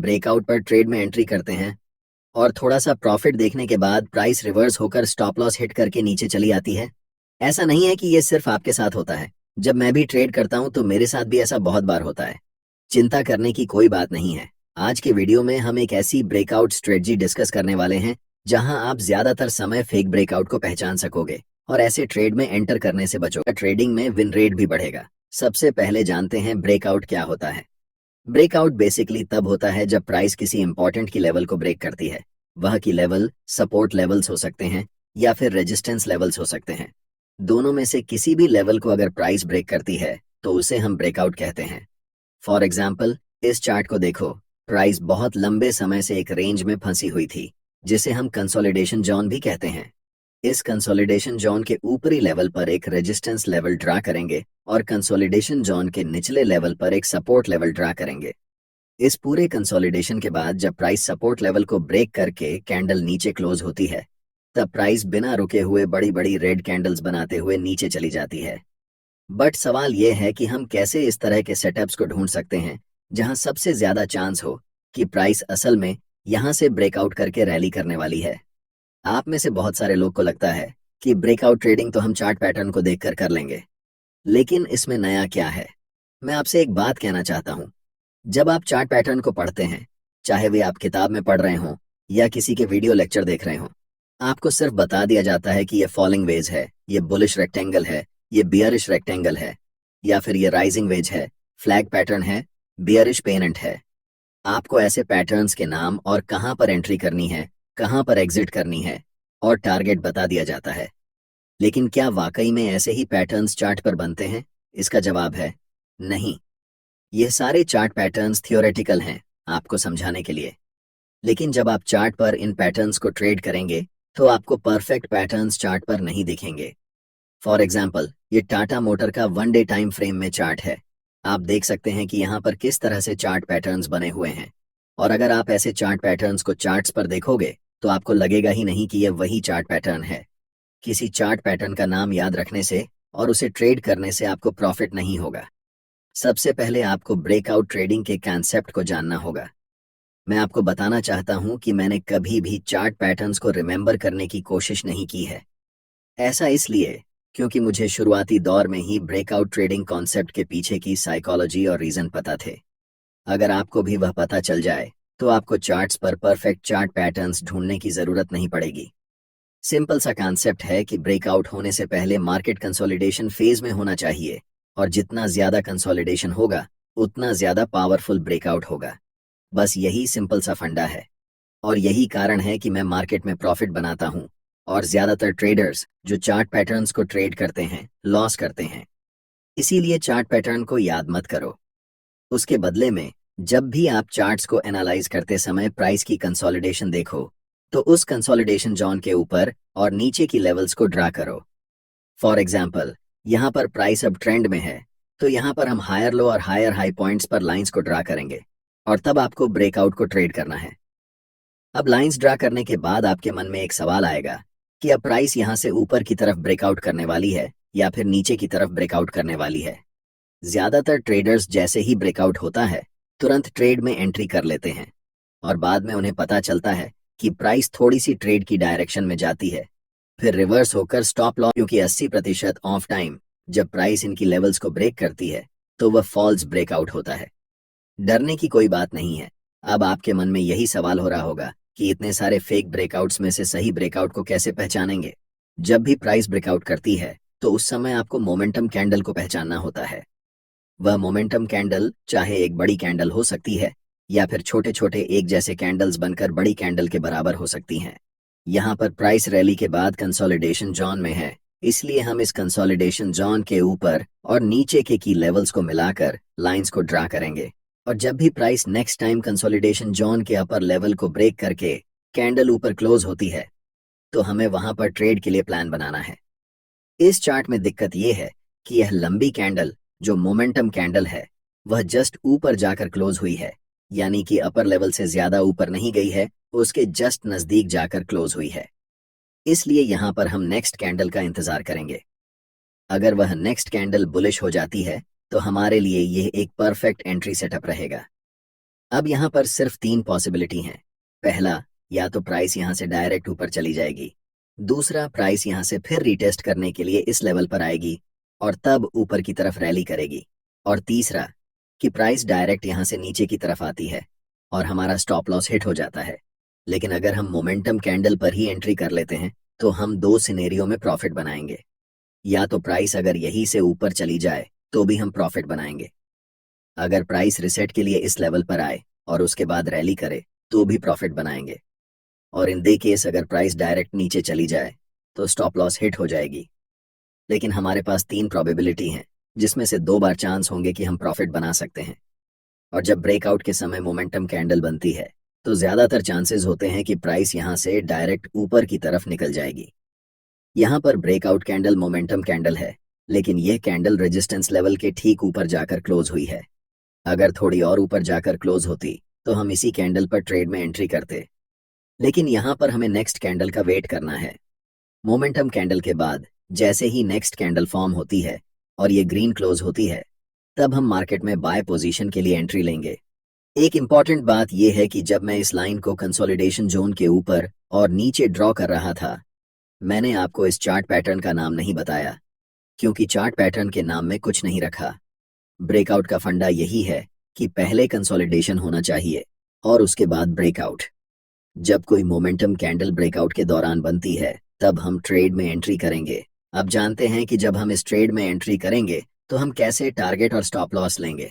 Breakout पर trade में entry करते हैं और थोड़ा सा प्रॉफिट देखने के बाद प्राइस रिवर्स होकर स्टॉप लॉस हिट करके नीचे चली आती है। ऐसा नहीं है कि ये सिर्फ आपके साथ होता है। जब मैं भी ट्रेड करता हूं तो मेरे साथ भी ऐसा बहुत बार होता है। चिंता करने की कोई बात नहीं है। आज के वीडियो में हम एक ऐसी ब्रेकआउट स्ट्रेटजी डिस्कस करने वाले हैं जहां आप ज्यादातर समय फेक ब्रेकआउट को पहचान सकोगे और ऐसे ट्रेड में एंटर करने से बचोगे। ट्रेडिंग में विन रेट भी बढ़ेगा। सबसे पहले जानते हैं ब्रेकआउट क्या होता है। ब्रेकआउट बेसिकली तब होता है जब प्राइस किसी इंपॉर्टेंट की लेवल को ब्रेक करती है। वह की लेवल सपोर्ट लेवल्स हो सकते हैं या फिर रेजिस्टेंस लेवल्स हो सकते हैं। दोनों में से किसी भी लेवल को अगर प्राइस ब्रेक करती है तो उसे हम ब्रेकआउट कहते हैं। फॉर एग्जाम्पल, इस चार्ट को देखो। प्राइस बहुत लंबे समय से एक रेंज में फंसी हुई थी जिसे हम कंसोलिडेशन जोन भी कहते हैं। इस कंसोलिडेशन जोन के ऊपरी लेवल पर एक रेजिस्टेंस लेवल ड्रा करेंगे और कंसोलिडेशन जोन के निचले लेवल पर एक सपोर्ट लेवल ड्रा करेंगे। इस पूरे कंसोलिडेशन के बाद जब प्राइस सपोर्ट लेवल को ब्रेक करके कैंडल नीचे क्लोज होती है तब प्राइस बिना रुके हुए बड़ी बड़ी रेड कैंडल्स बनाते हुए नीचे चली जाती है। बट सवाल यह है कि हम कैसे इस तरह के सेटअप्स को ढूंढ सकते हैं जहां सबसे ज्यादा चांस हो कि प्राइस असल में यहां से ब्रेकआउट करके रैली करने वाली है। आप में से बहुत सारे लोग को लगता है कि ब्रेकआउट ट्रेडिंग तो हम चार्ट पैटर्न को देखकर कर लेंगे, लेकिन इसमें नया क्या है। मैं आपसे एक बात कहना चाहता हूं। जब आप चार्ट पैटर्न को पढ़ते हैं, चाहे वे आप किताब में पढ़ रहे हों या किसी के वीडियो लेक्चर देख रहे हों, आपको सिर्फ बता दिया जाता है कि ये फॉलिंग वेज है, ये बुलिश रेक्टेंगल है, ये बियरिश रेक्टेंगल है, या फिर ये राइजिंग वेज है, फ्लैग पैटर्न है, बियरिश पेनेंट है। आपको ऐसे पैटर्न्स के नाम और कहां पर एंट्री करनी है, कहां पर एग्जिट करनी है और टारगेट बता दिया जाता है। लेकिन क्या वाकई में ऐसे ही पैटर्न्स चार्ट पर बनते हैं? इसका जवाब है नहीं। यह सारे चार्ट पैटर्न्स थियोरेटिकल हैं आपको समझाने के लिए, लेकिन जब आप चार्ट पर इन पैटर्न्स को ट्रेड करेंगे तो आपको परफेक्ट पैटर्न्स चार्ट पर नहीं दिखेंगे। फॉर एग्जाम्पल, ये टाटा मोटर का 1 डे टाइम फ्रेम में चार्ट है। आप देख सकते हैं कि यहाँ पर किस तरह से चार्ट पैटर्न्स बने हुए हैं, और अगर आप ऐसे चार्ट पैटर्न्स को चार्ट्स पर देखोगे तो आपको लगेगा ही नहीं कि यह वही चार्ट पैटर्न है। किसी चार्ट पैटर्न का नाम याद रखने से और उसे ट्रेड करने से आपको प्रॉफिट नहीं होगा। सबसे पहले आपको ब्रेकआउट ट्रेडिंग के कॉन्सेप्ट को जानना होगा। मैं आपको बताना चाहता हूं कि मैंने कभी भी चार्ट पैटर्न्स को रिमेंबर करने की कोशिश नहीं की है। ऐसा इसलिए क्योंकि मुझे शुरुआती दौर में ही ब्रेकआउट ट्रेडिंग कॉन्सेप्ट के पीछे की साइकोलॉजी और रीजन पता थे। अगर आपको भी वह पता चल जाए तो आपको चार्ट्स पर परफेक्ट चार्ट पैटर्न्स ढूंढने की जरूरत नहीं पड़ेगी। सिंपल सा कॉन्सेप्ट है कि ब्रेकआउट होने से पहले मार्केट कंसोलिडेशन फेज में होना चाहिए, और जितना ज्यादा कंसोलिडेशन होगा उतना ज्यादा पावरफुल ब्रेकआउट होगा। बस यही सिंपल सा फंडा है, और यही कारण है कि मैं मार्केट में प्रॉफिट बनाता हूं और ज्यादातर ट्रेडर्स जो चार्ट पैटर्न्स को ट्रेड करते हैं लॉस करते हैं। इसीलिए चार्ट पैटर्न को याद मत करो। उसके बदले में जब भी आप चार्ट्स को एनालाइज करते समय प्राइस की कंसोलिडेशन देखो तो उस कंसोलिडेशन जोन के ऊपर और नीचे की लेवल्स को ड्रा करो। फॉर एग्जाम्पल, यहाँ पर प्राइस अब ट्रेंड में है तो यहाँ पर हम हायर लो और हायर हाई पॉइंट्स पर लाइंस को ड्रा करेंगे, और तब आपको ब्रेकआउट को ट्रेड करना है। अब लाइंस ड्रा करने के बाद आपके मन में एक सवाल आएगा कि अब प्राइस यहाँ से ऊपर की तरफ ब्रेकआउट करने वाली है या फिर नीचे की तरफ ब्रेकआउट करने वाली है। ज्यादातर ट्रेडर्स जैसे ही ब्रेकआउट होता है तुरंत ट्रेड में एंट्री कर लेते हैं, और बाद में उन्हें पता चलता है कि प्राइस थोड़ी सी ट्रेड की डायरेक्शन में जाती है, फिर रिवर्स होकर स्टॉप लॉस, क्योंकि 80% ऑफ टाइम जब प्राइस इनकी लेवल्स को ब्रेक करती है तो वह फॉल्स ब्रेकआउट होता है। डरने की कोई बात नहीं है। अब आपके मन में यही सवाल हो रहा होगा कि इतने सारे फेक ब्रेकआउट्स में से सही ब्रेकआउट को कैसे पहचानेंगे। जब भी प्राइस ब्रेकआउट करती है तो उस समय आपको मोमेंटम कैंडल को पहचानना होता है। वह मोमेंटम कैंडल चाहे एक बड़ी कैंडल हो सकती है या फिर छोटे छोटे एक जैसे कैंडल्स बनकर बड़ी कैंडल के बराबर हो सकती हैं। यहाँ पर प्राइस रैली के बाद कंसोलिडेशन जोन में है, इसलिए हम इस कंसोलिडेशन जोन के ऊपर और नीचे के की लेवल्स को मिलाकर लाइंस को ड्रा करेंगे, और जब भी price next time consolidation zone के अपर लेवल को ब्रेक करके कैंडल ऊपर क्लोज होती है तो हमें वहां पर ट्रेड के लिए प्लान बनाना है। इस चार्ट में दिक्कत यह है कि यह लंबी कैंडल जो मोमेंटम कैंडल है वह जस्ट ऊपर जाकर क्लोज हुई है, यानी कि अपर लेवल से ज्यादा ऊपर नहीं गई है, उसके जस्ट नजदीक जाकर क्लोज हुई है। इसलिए यहां पर हम नेक्स्ट कैंडल का इंतजार करेंगे। अगर वह नेक्स्ट कैंडल बुलिश हो जाती है तो हमारे लिए यह एक परफेक्ट एंट्री सेटअप रहेगा। अब यहाँ पर सिर्फ 3 पॉसिबिलिटी हैं। पहला, या तो प्राइस यहाँ से डायरेक्ट ऊपर चली जाएगी। दूसरा, प्राइस यहाँ से फिर रीटेस्ट करने के लिए इस लेवल पर आएगी और तब ऊपर की तरफ रैली करेगी। और तीसरा, कि प्राइस डायरेक्ट यहाँ से नीचे की तरफ आती है और हमारा स्टॉप लॉस हिट हो जाता है। लेकिन अगर हम मोमेंटम कैंडल पर ही एंट्री कर लेते हैं तो हम 2 सिनेरियो में प्रॉफिट बनाएंगे। या तो प्राइस अगर यहीं से ऊपर चली जाए तो भी हम प्रॉफिट बनाएंगे। अगर प्राइस रिसेट के लिए इस लेवल पर आए और उसके बाद रैली करे तो भी प्रॉफिट बनाएंगे। और इन दे केस अगर प्राइस डायरेक्ट नीचे चली जाए तो स्टॉप लॉस हिट हो जाएगी। लेकिन हमारे पास 3 प्रोबेबिलिटी हैं, जिसमें से 2 बार चांस होंगे कि हम प्रॉफिट बना सकते हैं। और जब ब्रेकआउट के समय मोमेंटम कैंडल बनती है तो ज्यादातर चांसेस होते हैं कि प्राइस यहां से डायरेक्ट ऊपर की तरफ निकल जाएगी। यहाँ पर ब्रेकआउट कैंडल मोमेंटम कैंडल है, लेकिन यह कैंडल रेजिस्टेंस लेवल के ठीक ऊपर जाकर क्लोज हुई है। अगर थोड़ी और ऊपर जाकर क्लोज होती तो हम इसी कैंडल पर ट्रेड में एंट्री करते। लेकिन यहाँ पर हमें नेक्स्ट कैंडल का वेट करना है। मोमेंटम कैंडल के बाद जैसे ही नेक्स्ट कैंडल फॉर्म होती है और ये ग्रीन क्लोज होती है, तब हम मार्केट में बाय पोजीशन के लिए एंट्री लेंगे। एक इंपॉर्टेंट बात यह है कि जब मैं इस लाइन को कंसोलिडेशन जोन के ऊपर और नीचे ड्रॉ कर रहा था, मैंने आपको इस चार्ट पैटर्न का नाम नहीं बताया, क्योंकि चार्ट पैटर्न के नाम में कुछ नहीं रखा। ब्रेकआउट का फंडा यही है कि पहले कंसोलिडेशन होना चाहिए और उसके बाद ब्रेकआउट। जब कोई मोमेंटम कैंडल ब्रेकआउट के दौरान बनती है तब हम ट्रेड में एंट्री करेंगे। अब जानते हैं कि जब हम इस ट्रेड में एंट्री करेंगे तो हम कैसे टारगेट और स्टॉप लॉस लेंगे।